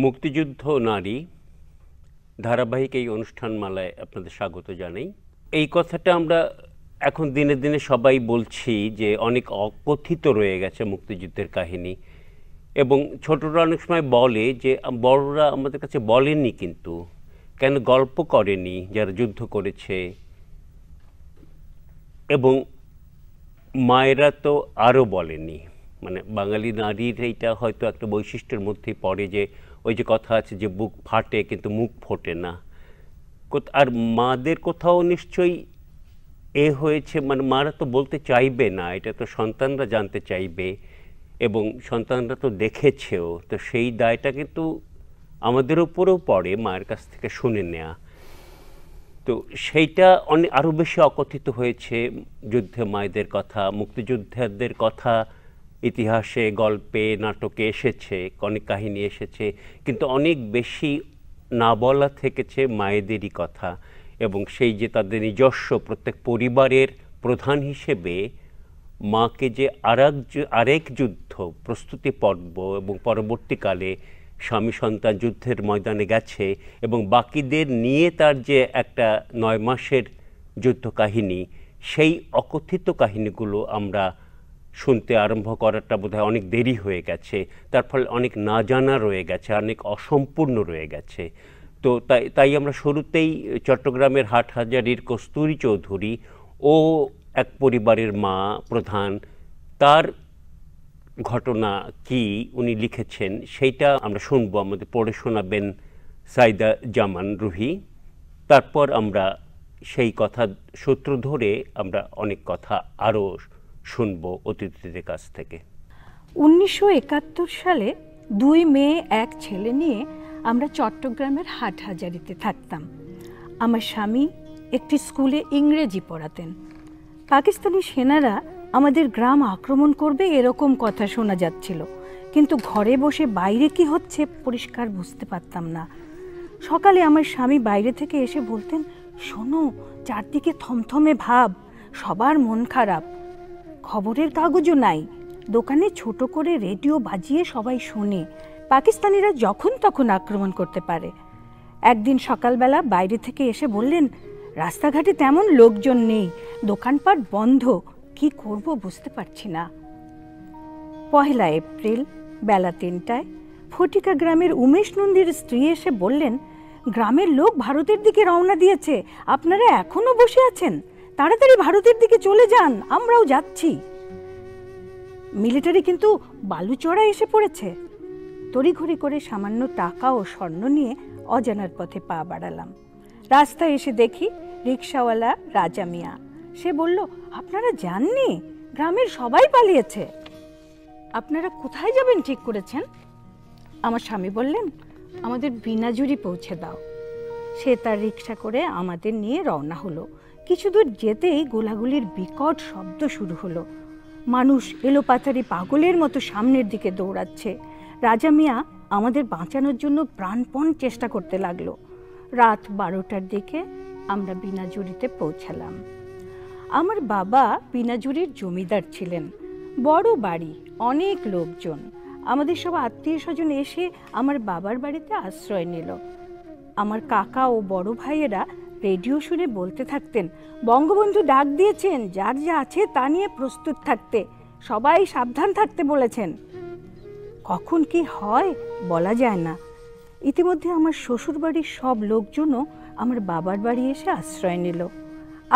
মুক্তিযুদ্ধ নারী ধারাবাহিক এই অনুষ্ঠানমালায় আপনাদের স্বাগত জানাই। এই কথাটা আমরা এখন দিনে দিনে সবাই বলছি যে অনেক অকথিত রয়ে গেছে মুক্তিযুদ্ধের কাহিনী, এবং ছোটরা অনেক সময় বলে যে বড়রা আমাদের কাছে বলেননি, কিন্তু কেন গল্প করেনি যারা যুদ্ধ করেছে, এবং মায়েরা তো আরও বলেনি। মানে বাঙালি নারীর এইটা হয়তো একটা বৈশিষ্ট্যের মধ্যেই পড়ে যে ওই যে কথা আছে যে বুক ফাটে কিন্তু মুখ ফোটে না। আর মাদের কোথাও নিশ্চয়ই হয়েছে, মানে মারা তো বলতে চাইবে না, এটা তো সন্তানরা জানতে চাইবে এবং সন্তানরা তো দেখেছেও, তো সেই দায়টা কিন্তু আমাদের উপরেও পড়ে মায়ের কাছ থেকে শুনে নেয়া। তো সেইটা আরও বেশি অকথিত হয়েছে। যুদ্ধে মায়েদের কথা, মুক্তিযোদ্ধাদের কথা ইতিহাসে, গল্পে, নাটকে এসেছে, অনেক কাহিনী এসেছে, কিন্তু অনেক বেশি না বলা থেকেছে মায়েদেরই কথা। এবং সেই যে তাদের নিজস্ব প্রত্যেক পরিবারের প্রধান হিসেবে মাকে যে আরেক যুদ্ধ প্রস্তুতি পর্ব এবং পরবর্তীকালে স্বামী সন্তান যুদ্ধের ময়দানে গেছে এবং বাকিদের নিয়ে তার যে একটা 9 মাসের যুদ্ধ কাহিনী, সেই অকথিত কাহিনীগুলো আমরা শুনতে আরম্ভ করাটা বোধহয় অনেক দেরি হয়ে গেছে। তার ফলে অনেক না জানা রয়ে গেছে, অনেক অসম্পূর্ণ রয়ে গেছে। তো তাই আমরা শুরুতেই চট্টগ্রামের হাটহাজারীর কস্তুরী চৌধুরী ও এক পরিবারের মা প্রধান, তার ঘটনা কি উনি লিখেছেন সেইটা আমরা শুনবো। আমাদের পড়ে শোনাবেন সাইদা জামান রুহি। তারপর আমরা সেই কথা সূত্র ধরে আমরা অনেক কথা আরও শুনবো অতিথিদের কাছ থেকে। 1971 সালে 2 মেয়ে এক ছেলে নিয়ে আমরা চট্টগ্রামের হাটহাজারীতে থাকতাম। আমার স্বামী একটি স্কুলে ইংরেজি পড়াতেন। পাকিস্তানি সেনারা আমাদের গ্রাম আক্রমণ করবে এরকম কথা শোনা যাচ্ছিল, কিন্তু ঘরে বসে বাইরে কি হচ্ছে পরিষ্কার বুঝতে পারতাম না। সকালে আমার স্বামী বাইরে থেকে এসে বলতেন, শোনো, চারদিকে থমথমে ভাব, সবার মন খারাপ, খবরের কাগজও নাই, দোকানে ছোট করে রেডিও বাজিয়ে সবাই শোনে, পাকিস্তানিরা যখন তখন আক্রমণ করতে পারে। একদিন সকালবেলা বাইরে থেকে এসে বললেন, রাস্তাঘাটে তেমন লোকজন নেই, দোকানপাট বন্ধ, কি করব বুঝতে পারছি না। 1 এপ্রিল বেলা 3টায় ফটিকা গ্রামের উমেশ নন্দীর স্ত্রী এসে বললেন, গ্রামের লোক ভারতের দিকে রওনা দিয়েছে, আপনারা এখনো বসে আছেন, তাড়াতাড়ি ভারতের দিকে চলে যান, আমরাও যাচ্ছি। মিলিটারি কিন্তু বালুচড়া এসে পড়েছে। তড়িঘড়ি করে সামান্য টাকা ও স্বর্ণ নিয়ে অজানার পথে পা বাড়ালাম। রাস্তায় এসে দেখি রিক্সাওয়ালা রাজা মিয়া। সে বলল, আপনারা যাননি, গ্রামের সবাই পালিয়েছে, আপনারা কোথায় যাবেন ঠিক করেছেন? আমার স্বামী বললেন, আমাদের বিনাজুরি পৌঁছে দাও। সে তার রিক্সা করে আমাদের নিয়ে রওনা হলো। কিছু দূর যেতেই গোলাগুলির বিকট শব্দ শুরু হলো। মানুষ এলোপাথারি পাগলের মতো সামনের দিকে দৌড়াচ্ছে। রাজা মিয়া আমাদের বাঁচানোর জন্য প্রাণপণ চেষ্টা করতে লাগলো। রাত 12টার দিকে আমরা বিনাজুরিতে পৌঁছালাম। আমার বাবা বিনাজুরির জমিদার ছিলেন, বড় বাড়ি, অনেক লোকজন। আমাদের সব আত্মীয় স্বজন এসে আমার বাবার বাড়িতে আশ্রয় নিল। আমার কাকা ও বড় ভাইয়েরা রেডিও শুনে বলতে থাকতেন, বঙ্গবন্ধু ডাক দিয়েছেন যার যা আছে তা নিয়ে প্রস্তুত থাকতে, সবাই সাবধান থাকতে বলেছেন। কখন কি হয় বলা যায় না। ইতিমধ্যে আমার শ্বশুর বাড়ির সব লোকজনও আমার বাবার বাড়ি এসে আশ্রয় নিল।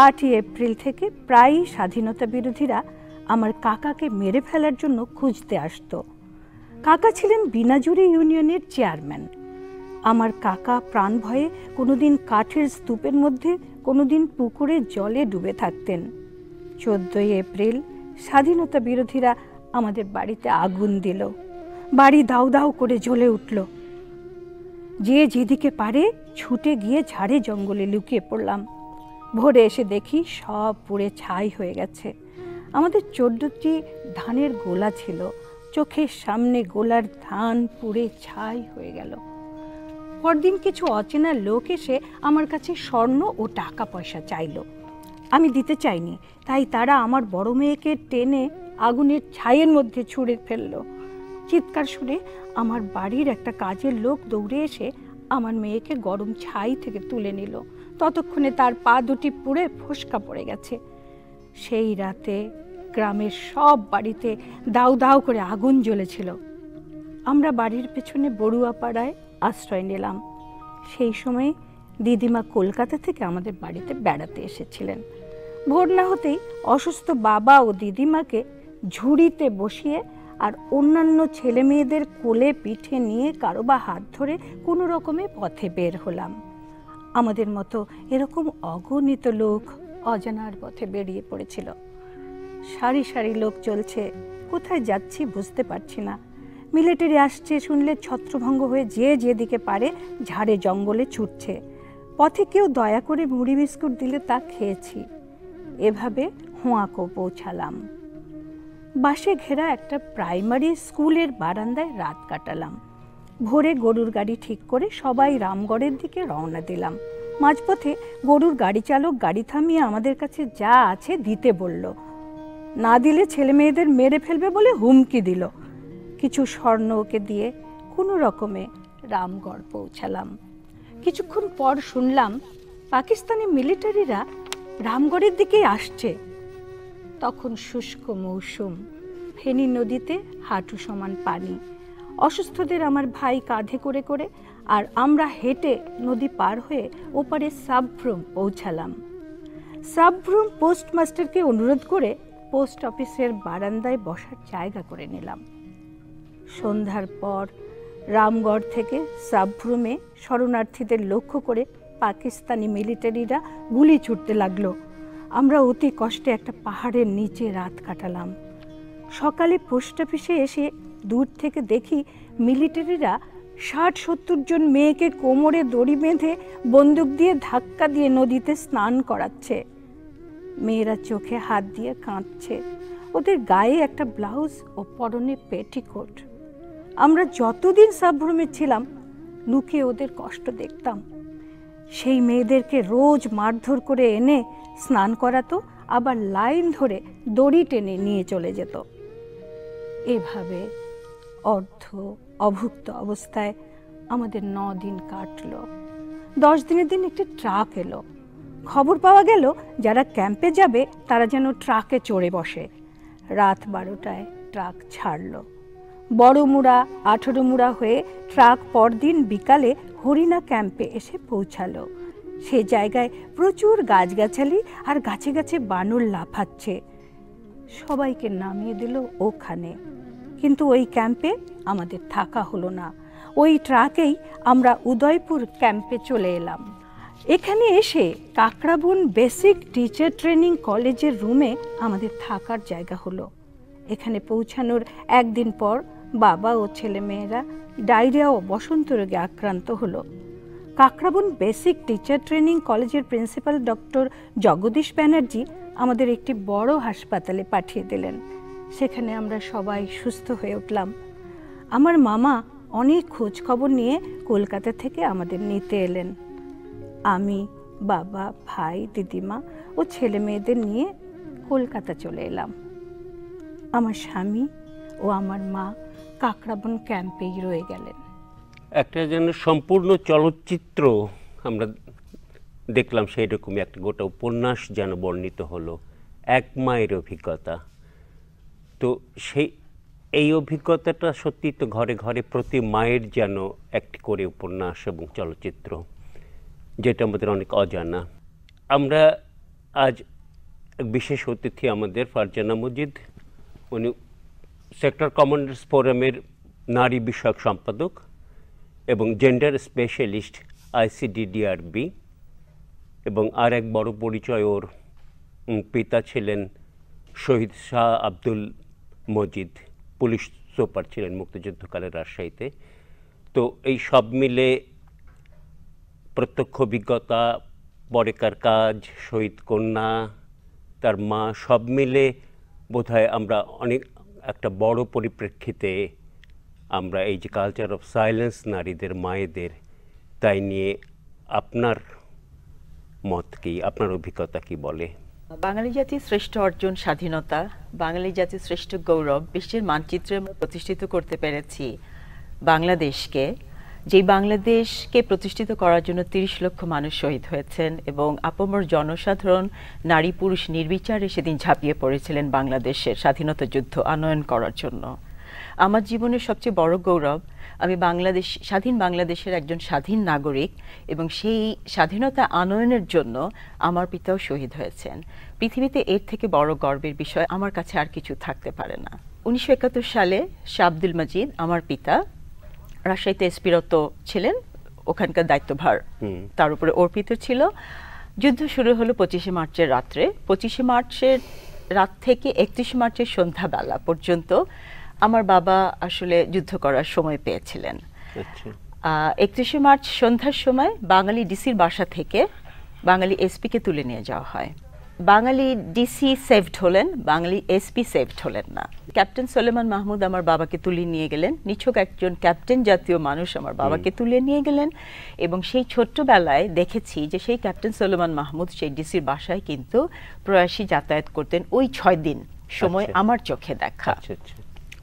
8 এপ্রিল থেকে প্রায়ই স্বাধীনতা বিরোধীরা আমার কাকাকে মেরে ফেলার জন্য খুঁজতে আসত। কাকা ছিলেন বিনাজুরি ইউনিয়নের চেয়ারম্যান। আমার কাকা প্রাণ ভয়ে কোনোদিন কাঠের স্তূপের মধ্যে, কোনোদিন পুকুরের জলে ডুবে থাকতেন। 14 এপ্রিল স্বাধীনতা বিরোধীরা আমাদের বাড়িতে আগুন দিল। বাড়ি দাউ দাউ করে জ্বলে উঠল। যে যেদিকে পারে ছুটে গিয়ে ঝাড়ে জঙ্গলে লুকিয়ে পড়লাম। ভোরে এসে দেখি সব পুড়ে ছাই হয়ে গেছে। আমাদের 14টি ধানের গোলা ছিল, চোখের সামনে গোলার ধান পুড়ে ছাই হয়ে গেল। পরদিন কিছু অচেনা লোক এসে আমার কাছে স্বর্ণ ও টাকা পয়সা চাইল। আমি দিতে চাইনি, তাই তারা আমার বড় মেয়েকে টেনে আগুনের ছাইয়ের মধ্যে ছুঁড়ে ফেলল। চিৎকার শুনে আমার বাড়ির একটা কাজের লোক দৌড়ে এসে আমার মেয়েকে গরম ছাই থেকে তুলে নিল। ততক্ষণে তার পা দুটি পুড়ে ফোসকা পড়ে গেছে। সেই রাতে গ্রামের সব বাড়িতে দাউ দাউ করে আগুন জ্বলেছিল। আমরা বাড়ির পেছনে বড়ুয়াপাড়ায় আশ্রয় নিলাম। সেই সময় দিদিমা কলকাতা থেকে আমাদের বাড়িতে বেড়াতে এসেছিলেন। ভোর না হতেই অসুস্থ বাবা ও দিদিমাকে ঝুড়িতে বসিয়ে আর অন্যান্য ছেলে মেয়েদের কোলে পিঠে নিয়ে কারো বা হাত ধরে কোনো রকমে পথে বের হলাম। আমাদের মতো এরকম অগণিত লোক অজানার পথে বেরিয়ে পড়েছিল। সারি সারি লোক চলছে, কোথায় যাচ্ছি বুঝতে পারছি না। মিলিটারি আসছে শুনলে ছত্রভঙ্গ হয়ে যে যেদিকে পারে ঝাড়ে জঙ্গলে ছুটছে। পথে কেউ দয়া করে মুড়ি বিস্কুট দিলে তা খেয়েছি। এভাবে হোঁয়াকো পৌঁছালাম। বাসে ঘেরা একটা প্রাইমারি স্কুলের বারান্দায় রাত কাটালাম। ভোরে গরুর গাড়ি ঠিক করে সবাই রামগড়ের দিকে রওনা দিলাম। মাঝপথে গরুর গাড়ি চালক গাড়ি থামিয়ে আমাদের কাছে যা আছে দিতে বলল, না দিলে ছেলে মেয়েদের মেরে ফেলবে বলে হুমকি দিল। কিছু স্বর্ণ ওকে দিয়ে কোনো রকমে রামগড় পৌঁছালাম। কিছুক্ষণ পর শুনলাম পাকিস্তানি মিলিটারিরা রামগড়ের দিকেই আসছে। তখন শুষ্ক মৌসুম, ফেনী নদীতে হাঁটু সমান পানি। অসুস্থদের আমার ভাই কাঁধে করে করে আর আমরা হেঁটে নদী পার হয়ে ওপারে সাবরুম পৌঁছালাম। সাবরুম পোস্টমাস্টারকে অনুরোধ করে পোস্ট অফিসের বারান্দায় বসার জায়গা করে নিলাম। সন্ধ্যার পর রামগড় থেকে সাবরুমে শরণার্থীদের লক্ষ্য করে পাকিস্তানি মিলিটারিরা গুলি ছুটতে লাগলো। আমরা অতি কষ্টে একটা পাহাড়ের নিচে রাত কাটালাম। সকালে পোস্ট অফিসে এসে দূর থেকে দেখি মিলিটারিরা ৬০-৭০ জন মেয়েকে কোমরে দড়ি বেঁধে বন্দুক দিয়ে ধাক্কা দিয়ে নদীতে স্নান করাচ্ছে। মেয়েরা চোখে হাত দিয়ে কাঁদছে। ওদের গায়ে একটা ব্লাউজ ও পরনে পেটিকোট। আমরা যতদিন সাবরুমে ছিলাম লুকিয়ে ওদের কষ্ট দেখতাম। সেই মেয়েদেরকে রোজ মারধর করে এনে স্নান করাতো, আবার লাইন ধরে দড়ি টেনে নিয়ে চলে যেত। এভাবে অর্ধ অভুক্ত অবস্থায় আমাদের ৯ দিন কাটল। ১০ দিনের দিন একটি ট্রাক এলো। খবর পাওয়া গেল যারা ক্যাম্পে যাবে তারা যেন ট্রাকে চড়ে বসে। রাত ১২টায় ট্রাক ছাড়ল। বড়মুড়া ১৮ মুড়া হয়ে ট্রাক পরদিন বিকালে হরিণা ক্যাম্পে এসে পৌঁছালো। সে জায়গায় প্রচুর গাছগাছালি আর গাছে গাছে বানর লাফাচ্ছে। সবাইকে নামিয়ে দিল ওখানে। কিন্তু ওই ক্যাম্পে আমাদের থাকা হলো না। ওই ট্রাকেই আমরা উদয়পুর ক্যাম্পে চলে এলাম। এখানে এসে কাকড়াবন বেসিক টিচার ট্রেনিং কলেজের রুমে আমাদের থাকার জায়গা হলো। এখানে পৌঁছানোর একদিন পর বাবা ও ছেলে মেয়েরা ডায়রিয়া ও বসন্ত রোগে আক্রান্ত হলো। কাকড়াবন বেসিক টিচার ট্রেনিং কলেজের প্রিন্সিপাল ডক্টর জগদীশ ব্যানার্জি আমাদের একটি বড় হাসপাতালে পাঠিয়ে দিলেন। সেখানে আমরা সবাই সুস্থ হয়ে উঠলাম। আমার মামা অনেক খোঁজ খবর নিয়ে কলকাতা থেকে আমাদের নিতে এলেন। আমি, বাবা, ভাই, দিদিমা ও ছেলে মেয়েদের নিয়ে কলকাতা চলে এলাম। আমার স্বামী ও আমার মা কাকড়াবন ক্যাম্পেই রয়ে গেলেন। একটা যেন সম্পূর্ণ চলচ্চিত্র আমরা দেখলাম, সেই রকমই একটা গোটা উপন্যাস যেন বর্ণিত হলো, এক মায়ের অভিজ্ঞতা। তো এই অভিজ্ঞতাটা সত্যি তো ঘরে ঘরে প্রতি মায়ের যেন একটি করে উপন্যাস এবং চলচ্চিত্র, যেটা আমাদের অনেক অজানা। আমরা আজ বিশেষ অতিথি আমাদের ফারজানা মজিদ, উনি সেক্টর কমান্ডার্স ফোরামের নারী বিষয়ক সম্পাদক এবং জেন্ডার স্পেশালিস্ট ICDDRB, এবং আর এক বড় পরিচয় ওর পিতা ছিলেন শহীদ শাহ আব্দুল মজিদ, পুলিশ সুপার ছিলেন মুক্তিযুদ্ধকালে রাজশাহীতে। তো এই সব মিলে প্রত্যক্ষ অভিজ্ঞতা, পরেকার কাজ, শহীদ কন্যা, তার মা, সব মিলে বোধহয় আমরা অনেক একটা বড় পরিপ্রেক্ষিতে আমরা এই যে কালচার অফ সাইলেন্স নারীদের, মায়েদের, তাই নিয়ে আপনার মত কি, আপনার অভিজ্ঞতা কি বলে? বাঙালি জাতির শ্রেষ্ঠ অর্জন স্বাধীনতা, বাঙালি জাতির শ্রেষ্ঠ গৌরব, বিশ্বের মানচিত্রে আমরা প্রতিষ্ঠিত করতে পেরেছি বাংলাদেশকে, যে বাংলাদেশকে প্রতিষ্ঠিত করার জন্য ৩০ লক্ষ মানুষ শহীদ হয়েছেন এবং আপামর জনসাধারণ নারী পুরুষ নির্বিচারে সেদিন ঝাঁপিয়ে পড়েছিলেন বাংলাদেশের স্বাধীনতা যুদ্ধ আনয়ন করার জন্য। আমার জীবনের সবচেয়ে বড় গৌরব, আমি স্বাধীন বাংলাদেশের একজন স্বাধীন নাগরিক এবং সেই স্বাধীনতা আনয়নের জন্য আমার পিতাও শহীদ হয়েছেন। পৃথিবীতে এর থেকে বড় গর্বের বিষয় আমার কাছে আর কিছু থাকতে পারে না। ১৯৭১ সালে শাহ আব্দুল মজিদ আমার পিতা রাজশাহীতে এসপিরত ছিলেন, ওখানকার দায়িত্বভার তার উপরে অর্পিত ছিল। যুদ্ধ শুরু হলো ২৫শে মার্চের রাত্রে। ২৫শে মার্চের রাত থেকে ৩১ মার্চের সন্ধ্যাবেলা পর্যন্ত আমার বাবা আসলে যুদ্ধ করার সময় পেয়েছিলেন। ৩১শে মার্চ সন্ধ্যার সময় বাঙালি ডিসির বাসা থেকে বাঙালি এসপিকে তুলে নিয়ে যাওয়া হয়। বাঙালি ডিসি সেভড হলেন, বাঙালি এসপি সেভড হলেন না। ক্যাপ্টেন সোলেমান মাহমুদ আমার বাবাকে তুলে নিয়ে গেলেন, নিছক একজন ক্যাপ্টেন জাতীয় মানুষ আমার বাবাকে তুলে নিয়ে গেলেন। এবং সেই ছোট্টবেলায় দেখেছি যে সেই ক্যাপ্টেন সোলেমান মাহমুদ সেই ডিসির বাসায় কিন্তু প্রয়াসী যাতায়াত করতেন ওই ৬ দিন সময় আমার চোখে দেখা।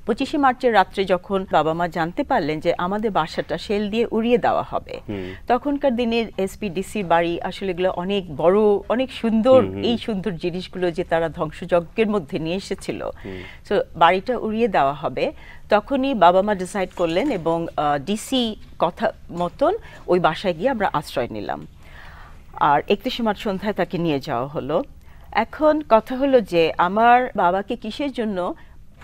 ২৫শে মার্চের রাত্রে যখন বাবা মা জানতে পারলেন যে আমাদের বাসাটা শেল দিয়ে উড়িয়ে দেওয়া হবে, তখনকার দিনের এসপি ডিসির বাড়ি আসলে এগুলো অনেক বড়, অনেক সুন্দর, এই সুন্দর জিনিসগুলো যে তারা ধ্বংসযজ্ঞের মধ্যে নিয়ে এসেছিল, তো বাড়িটা উড়িয়ে দেওয়া হবে। তখনই বাবা মা ডিসাইড করলেন এবং ডিসি কথা মতন ওই বাসায় গিয়ে আমরা আশ্রয় নিলাম। আর ৩১শে মার্চ সন্ধ্যায় তাকে নিয়ে যাওয়া হলো। এখন কথা হলো যে আমার বাবাকে কিসের জন্য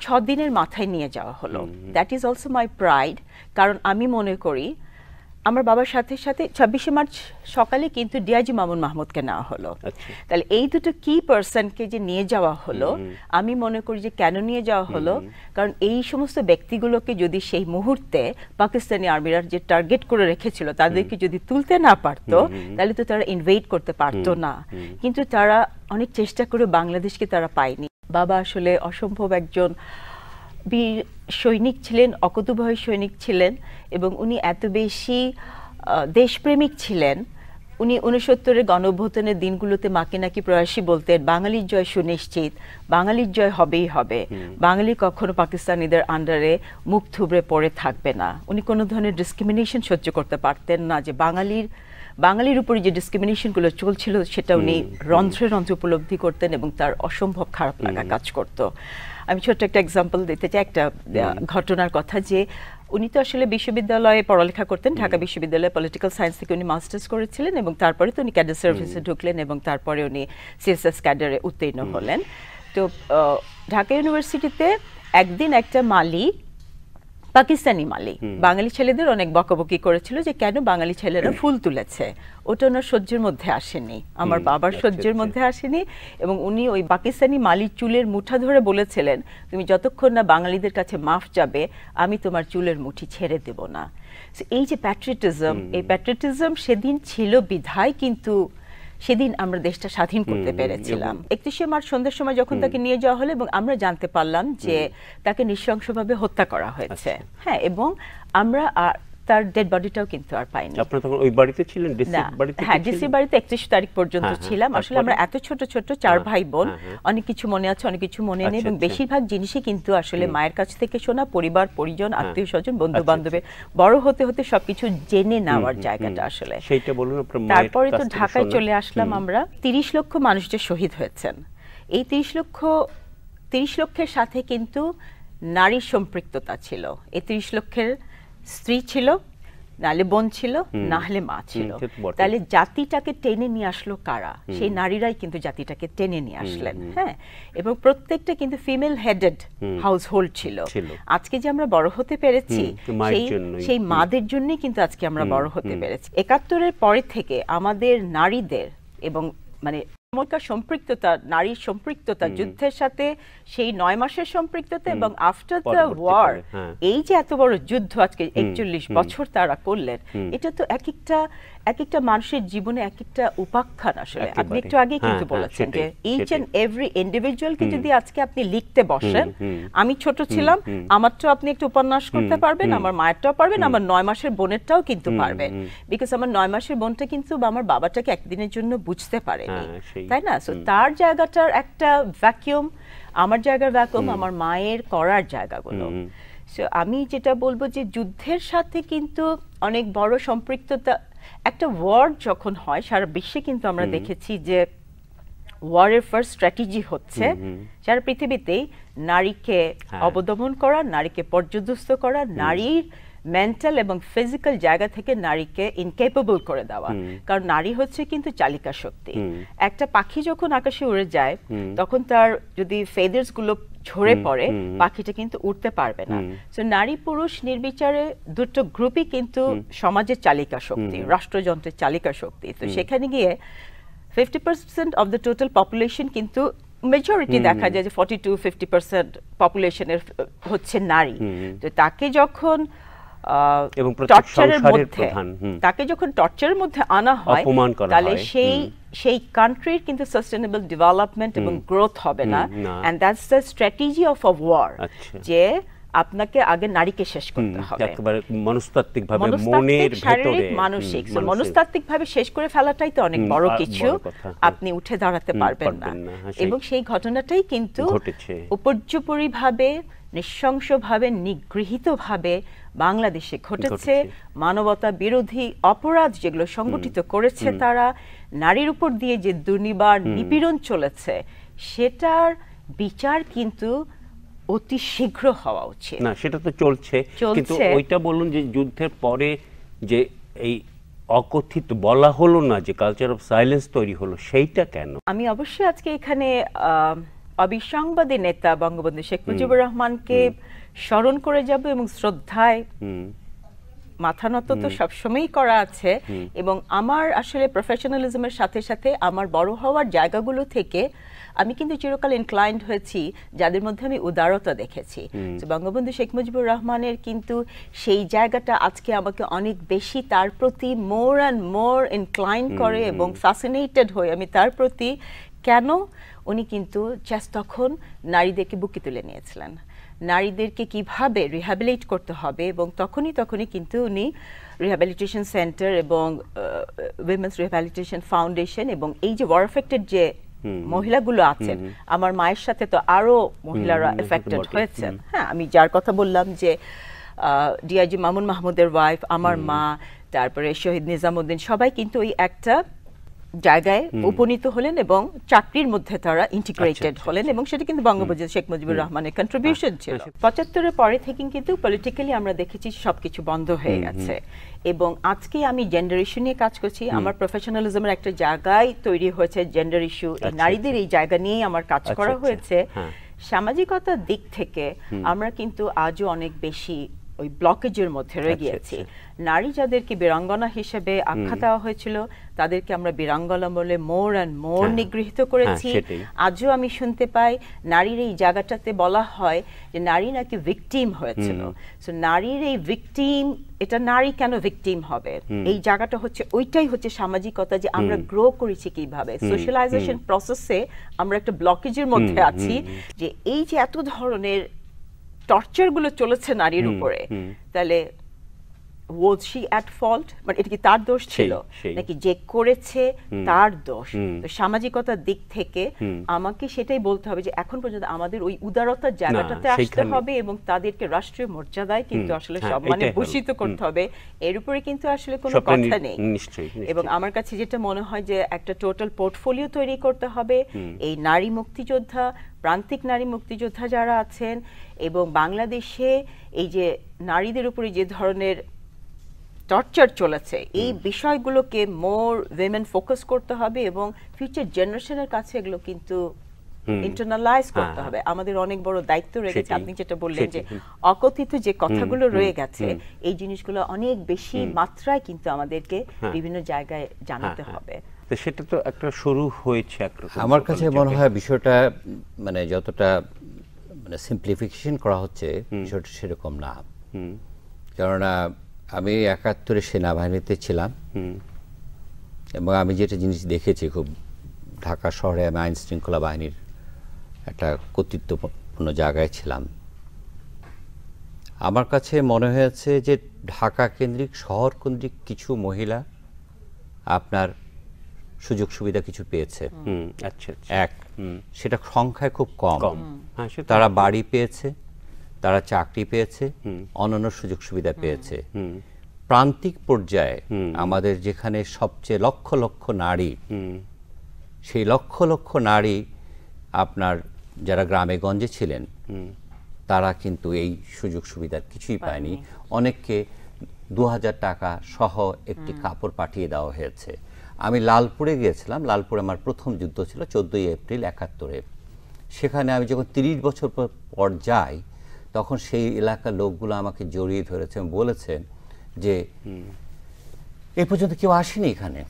৬ দিনের মাথায় নিয়ে যাওয়া হলো। That is also my pride, কারণ আমি মনে করি আমার বাবার সাথে সাথে ২৬শে মার্চ সকালে কিন্তু ডিআইজি মামুন মাহমুদকে নেওয়া হলো। তাহলে এই দুটো কি পার্সনকে যে নিয়ে যাওয়া হলো, আমি মনে করি যে কেন নিয়ে যাওয়া হলো, কারণ এই সমস্ত ব্যক্তিগুলোকে যদি সেই মুহূর্তে পাকিস্তানি আর্মিরা যে টার্গেট করে রেখেছিল তাদেরকে যদি তুলতে না পারতো, তাহলে তো তারা ইনভেড করতে পারতো না। কিন্তু তারা অনেক চেষ্টা করে বাংলাদেশকে তারা পায়নি। বাবা আসলে অসম্ভব একজন বীর সৈনিক ছিলেন, অকুতোভয় সৈনিক ছিলেন এবং উনি এত বেশি দেশপ্রেমিক ছিলেন। উনি ৬৯-এর গণঅভ্যুত্থানের দিনগুলোতে মাকে নাকি প্রয়াসী বলতেন, বাঙালির জয় সুনিশ্চিত, বাঙালির জয় হবেই হবে, বাঙালি কখনো পাকিস্তানিদের আন্ডারে মুখ থুবড়ে পড়ে থাকবে না। উনি কোনো ধরনের ডিসক্রিমিনেশন সহ্য করতে পারতেন না, যে বাঙালির উপরে যে ডিসক্রিমিনেশনগুলো চলছিল সেটা উনি রন্ধ্রে রন্ধ্রে উপলব্ধি করতেন এবং তার অসম্ভব খারাপ লাগা কাজ করত। আমি ছোট্ট একটা এক্সাম্পল দিতে চাই, একটা ঘটনার কথা, যে উনি তো আসলে বিশ্ববিদ্যালয়ে পড়ালেখা করতেন, ঢাকা বিশ্ববিদ্যালয়ে পলিটিক্যাল সায়েন্স থেকে উনি মাস্টার্স করেছিলেন এবং তারপরে তো উনি ক্যাডার সার্ভিসে ঢুকলেন এবং তারপরে উনি সিএসএস ক্যাডারে উত্তীর্ণ হলেন। তো ঢাকা ইউনিভার্সিটিতে একদিন একটা মালি, পাকিস্তানি মালি, বাঙালি ছেলেদের অনেক বকাবকি করেছিল যে কেন বাঙালি ছেলেরা ফুল তুলেছে, ওটা ওনার সহ্যের মধ্যে আসেনি, আমার বাবার সহ্যের মধ্যে আসেনি। এবং উনি ওই পাকিস্তানি মালির চুলের মুঠা ধরে বলেছিলেন, তুমি যতক্ষণ না বাঙালিদের কাছে মাফ যাবে আমি তোমার চুলের মুঠি ছেড়ে দেব না। এই যে প্যাট্রিয়টিজম, এই প্যাট্রিয়টিজম সেদিন ছিল বিধায় কিন্তু সেদিন আমরা দেশটা স্বাধীন করতে পেরেছিলাম। ৩১শে মার্চ সন্ধ্যার সময় যখন তাকে নিয়ে যাওয়া হলো এবং আমরা জানতে পারলাম যে তাকে নৃশংসভাবে হত্যা করা হয়েছে, হ্যাঁ, এবং আমরা তার ডেড বডিটাও কিন্তু আর পাইনি। আপনারা তখন ওই বাড়িতে ছিলেন? ডিসি বাড়িতে? হ্যাঁ, ডিসি বাড়িতে ৩১ তারিখ পর্যন্ত ছিলাম। আসলে আমরা এত ছোট ছোট ৪ ভাই বোন, অনেক কিছু মনে আছে, অনেক কিছু মনে নেই এবং বেশিরভাগ জিনিসই কিন্তু আসলে মায়ের কাছ থেকে শোনা, পরিবার পরিজন, আত্মীয় স্বজন, বন্ধু বান্ধবের বড় হতে হতে সবকিছু জেনে নেওয়ার জায়গাটা আসলে সেইটা বলুন। তারপরে তো ঢাকায় চলে আসলাম আমরা। ৩০ লক্ষ মানুষ যে শহীদ হয়েছেন, এই ৩০ লক্ষের সাথে কিন্তু নারীর সম্পৃক্ততা ছিল। এই ৩০ লক্ষের স্ত্রী ছিল, নাহলে বোন ছিল, না হলে মা ছিল। তাহলে জাতিটাকে টেনে নিয়ে আসলো কারা? সেই নারীরাই কিন্তু জাতিটাকে টেনে নিয়ে আসলেন। হ্যাঁ, এবং প্রত্যেকটা কিন্তু ফিমেল হেডেড হাউস হোল্ড ছিল। আজকে যে আমরা বড় হতে পেরেছি সেই মাদের জন্যই কিন্তু আজকে আমরা বড় হতে পেরেছি। ৭১-এর পরে থেকে আমাদের নারীদের এবং মানে সম্পৃক্ততা, নারীর সম্পৃক্ততা যুদ্ধের সাথে, সেই ৯ মাসের সম্পৃক্ততা এবং আফটার দ্য ওয়ার, এই যে এত বড় যুদ্ধ আজকে ৪১ বছর তারা করলেন, এটা তো এক একটা মানুষের জীবনে এক একটা উপাখ্যান আসলে আপনি একটু আগে কিন্তু বলেছেন যে ইচ এন্ড এভরি ইন্ডিভিজুয়ালকে যদি আজকে আপনি লিখতে বসেন, আমি ছোট ছিলাম, আমারটাও আপনি একটু উপন্যাস করতে পারবেন, আমার মায়েরটাও পারবেন, আমার 9 মাসের বোনেরটাও কিন্তু পারবেন, বিকজ আমার 9 মাসের বোনটা কিন্তু আমার বাবাটাকে একদিনের জন্য বুঝতে পারেনি, তাই না? সো তার জায়গাটার একটা ভ্যাকিউম, আমার জায়গার ভ্যাকুয়াম, আমার মায়ের করার জায়গাগুলো। সো আমি যেটা বলবো যে যুদ্ধের সাথে কিন্তু অনেক বড় সম্পৃক্ততা, একটা ওয়ার যখন হয় সারা বিশ্বে কিন্তু আমরা দেখেছি যে ওয়ারের ফার্স্ট স্ট্র্যাটেজি হচ্ছে সারা পৃথিবীতেই নারীকে অবদমন করা, নারীকে পর্যদস্ত করা, নারীর মেন্টাল এবং ফিজিক্যাল জায়গা থেকে নারীকে ইনকেপেবল করে দেওয়া। কারণ নারী হচ্ছে কিন্তু চালিকা শক্তি। একটা পাখি যখন আকাশে উড়ে যায় তখন তার যদি ফেদার্স গুলো ঝরে পড়ে পাখিটা কিন্তু উঠতে পারবে না। সো নারী পুরুষ নির্বিচারে দুটো গ্রুপই কিন্তু সমাজের চালিকা শক্তি, রাষ্ট্রযন্ত্রের চালিকা শক্তি। তো সেখানে গিয়ে 50% অফ দ্য টোটাল পপুলেশন কিন্তু মেজরিটি দেখা যায় যে 42-50% পপুলেশনের হচ্ছে নারী। তো তাকে যখন টর্চারের মধ্যে আনা হয় তাহলে সেই কান্ট্রির কিন্তু সাস্টেনেবল ডেভেলপমেন্ট এবং গ্রোথ হবে না। And that's the strategy of a war, যে আপনাকে আগে নারীকে শেষ করতে হবে, একেবারে মনস্তাত্ত্বিকভাবে, মনের ভিতরে, মানসিক মনস্তাত্ত্বিকভাবে শেষ করে ফেলাটাই তো অনেক বড় কিছু, আপনি উঠে দাঁড়াতে পারবেন না। এবং সেই ঘটনাটাই কিন্তু উপর্যুপরিভাবে, নৃশংসভাবে, নিগৃহীতভাবে বাংলাদেশে ঘটেছে। মানবতা বিরোধী অপরাধ যেগুলো সংগঠিত করেছে তারা, নারীর উপর দিয়ে যে দুর্নিবার নিপীড়ন চলেছে, সেটার বিচার কিন্তু অতি শীঘ্র হওয়া উচিত। না, সেটা তো চলছে, কিন্তু ওইটা বলুন যে যুদ্ধের পরে যে এই অকথিত বলা হলো না, যে কালচার অফ সাইলেন্স তৈরি হলো, সেইটা কেন? আমি অবশ্যই আজকে এখানে অবিসংবাদী নেতা বঙ্গবন্ধু শেখ মুজিবুর রহমানকে স্মরণ করে যাব এবং শ্রদ্ধায় মাথা নত তো সবসময়ই করা আছে। এবং আমার আসলে প্রফেশনালিজমের সাথে সাথে আমার বড় হওয়ার জায়গাগুলো থেকে আমি কিন্তু চিরকাল ইনক্লাইন্ড হয়েছি যাদের মধ্যে আমি উদারতা দেখেছি। বঙ্গবন্ধু শেখ মুজিবুর রহমানের কিন্তু সেই জায়গাটা আজকে আমাকে অনেক বেশি তার প্রতি মোর অ্যান্ড মোর ইনক্লাইন করে এবং ফ্যাসিনেটেড হই আমি তার প্রতি। কেন? উনি কিন্তু জাস্ট তখন নারীদেরকে বুকে তুলে নিয়েছিলেন, নারীদেরকে কিভাবে রিহ্যাবিলিট করতে হবে, এবং তখনই কিন্তু উনি রিহ্যাবিলিটেশন সেন্টার এবং উইমেন্স রিহ্যাবিলিটেশন ফাউন্ডেশন এবং এই যে ওয়ার এফেক্টেড যে মহিলাগুলো আছেন, আমার মায়ের সাথে তো আরো মহিলারা এফেক্টেড হয়েছেন। হ্যাঁ, আমি যার কথা বললাম যে ডিআইজি মামুন মাহমুদের ওয়াইফ, আমার মা, তারপরে শহীদ নিজামুদ্দিন, সবাই কিন্তু ওই একটা জায়গায় উপনীত হলেন এবং চাকরির মধ্যে তারা ইন্টিগ্রেটেড হলেন, এবং সেটা কিন্তু বঙ্গবন্ধু শেখ মুজিবুর রহমানের কন্ট্রিবিউশন ছিল। 75-এর পরে থেকে কিন্তু পলিটিক্যালি আমরা দেখেছি সবকিছু বন্ধ হয়ে গেছে। এবং আজকে আমি জেন্ডার ইস্যু নিয়ে কাজ করছি, আমার প্রফেশনালিজমের একটা জায়গায় তৈরি হয়েছে জেন্ডার ইস্যু, নারীদের এই জায়গা নিয়েই আমার কাজ করা হয়েছে। সামাজিকতার দিক থেকে আমরা কিন্তু আজও অনেক বেশি ওই ব্লকেজের মধ্যে রয়ে গিয়েছি। নারী যাদেরকে বীরাঙ্গনা হিসেবে আখ্যা দেওয়া হয়েছিল তাদেরকে আমরা বীরাঙ্গনা বলে মোর অ্যান্ড মোর নিগৃহীত করেছি। আজও আমি শুনতে পাই নারীর এই জায়গাটাতে বলা হয় যে নারী নাকি ভিকটিম হয়েছিল। সো নারীর এই ভিকটিম, এটা নারী কেন ভিকটিম হবে, এই জায়গাটা হচ্ছে ওইটাই হচ্ছে সামাজিকতা, যে আমরা গ্রো করেছি কিভাবে সোশ্যালাইজেশন প্রসেসে আমরা একটা ব্লকেজের মধ্যে আছি, যে এই যে এত ধরনের টর্চার গুলো চলেছে নারীর উপরে, তাহলে was she at fault? মানে এটা কি তার দোষ ছিল নাকি যে করেছে তার দোষ? তো সামাজিকতার দিক থেকে আমাকে সেটাই বলতে হবে যে এখন পর্যন্ত আমাদের ওই উদারতার জায়গাটাতে আসতে হবে এবং তাদেরকে রাষ্ট্রীয় মর্যাদায় কিন্তু আসলে সম্মানে ভূষিত করতে হবে। এর উপরে কিন্তু আসলে কোনো কথা নেই। এবং আমার কাছে যেটা মনে হয় যে একটা টোটাল পোর্টফোলিও তৈরি করতে হবে। এই নারী মুক্তিযোদ্ধা, প্রান্তিক নারী মুক্তিযোদ্ধা যারা আছেন, এবং বাংলাদেশে এই যে নারীদের উপরে যে ধরনের টর্চার চলেছে, এই বিষয়গুলোকে মোর উইমেন ফোকাস করতে হবে এবং ফিউচার জেনারেশনের কাছে এগুলো কিন্তু ইন্টারনালাইজ করতে হবে। আমাদের অনেক বড় দায়িত্ব রয়ে গেছে। আপনি যেটা বললেন যে অকথিত যে কথাগুলো রয়ে গেছে, এই জিনিসগুলো অনেক বেশি মাত্রায় কিন্তু আমাদেরকে বিভিন্ন জায়গায় জানাতে হবে। তো সেটা তো একটা শুরু হয়েছে একরকম। আমার কাছে মনে হয় বিষয়টা মানে যতটা মানে সিম্পলিফিকেশন করা হচ্ছে বিষয়টা সেরকম না। কেননা আমি ৭১-এ সেনাবাহিনীতে ছিলাম এবং আমি যেটা জিনিস দেখেছি, খুব ঢাকা শহরে আমি আইন শৃঙ্খলা বাহিনীর একটা কর্তৃত্বপূর্ণ জায়গায় ছিলাম। আমার কাছে মনে হয়েছে যে ঢাকা কেন্দ্রিক, শহর কেন্দ্রিক কিছু মহিলা আপনার সুযোগ সুবিধা কিছু পেয়েছে। আচ্ছা, এক, সেটা সংখ্যায় খুব কম। হ্যাঁ, তারা বাড়ি পেয়েছে, তারা চাকরি পেয়েছে, অন্যান্য সুযোগ সুবিধা পেয়েছে। প্রান্তিক পর্যায়ে আমাদের যেখানে সবচেয়ে লক্ষ লক্ষ নারী, সেই লক্ষ লক্ষ নারী আপনার যারা গ্রামে গঞ্জে ছিলেন, তারা কিন্তু এই সুযোগ সুবিধার কিছুই পায়নি। অনেককে 2000 টাকা সহ একটি কাপড় পাঠিয়ে দেওয়া হয়েছে। আমি লালপুরে গিয়েছিলাম, লালপুরে আমার প্রথম যুদ্ধ ছিল 14ই এপ্রিল 71-এ। সেখানে আমি যখন 30 বছর পর যাই, তখন সেই এলাকার লোকগুলো আমাকে জড়িয়ে ধরেছে এবং বলেছেন যে এ পর্যন্ত কেউ আসেনি এখানে।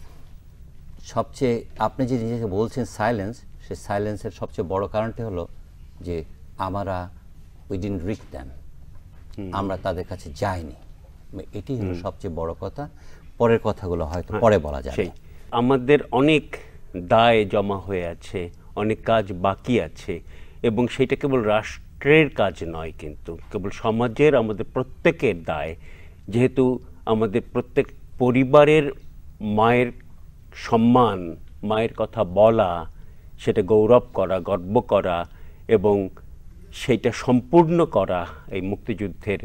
সবচেয়ে আপনি যে নিজেকে বলছেন সাইলেন্স, সেই সাইলেন্সের সবচেয়ে বড় কারণটি হলো যে আমরা উই ডিডন্ট রিচ দেম, আমরা তাদের কাছে যাইনি। এটি হলো সবচেয়ে বড় কথা। পরের কথাগুলো হয়তো পরে বলা যাবে। আমাদের অনেক দায় জমা হয়ে আছে, অনেক কাজ বাকি আছে, এবং সেটা কেবল রাষ্ট্রের কাজ নয়, কিন্তু কেবল সমাজের, আমাদের প্রত্যেকের দায়। যেহেতু আমাদের প্রত্যেক পরিবারের মায়ের সম্মান, মায়ের কথা বলা, সেটা গৌরব করা, গর্ব করা এবং সেইটা সম্পূর্ণ করা, এই মুক্তিযুদ্ধের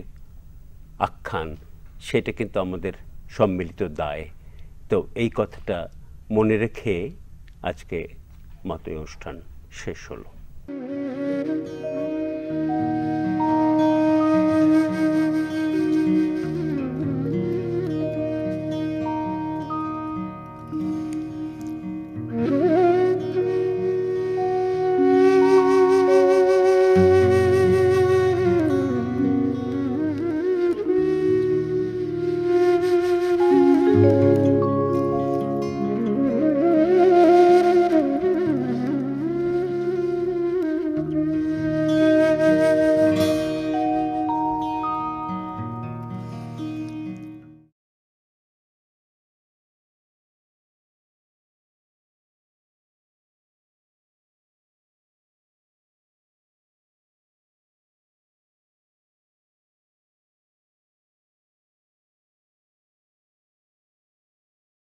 আখ্যান, সেটা কিন্তু আমাদের সম্মিলিত দায়। তো এই কথাটা মনে রেখে আজকে মাতৃ অনুষ্ঠান শেষ হলো।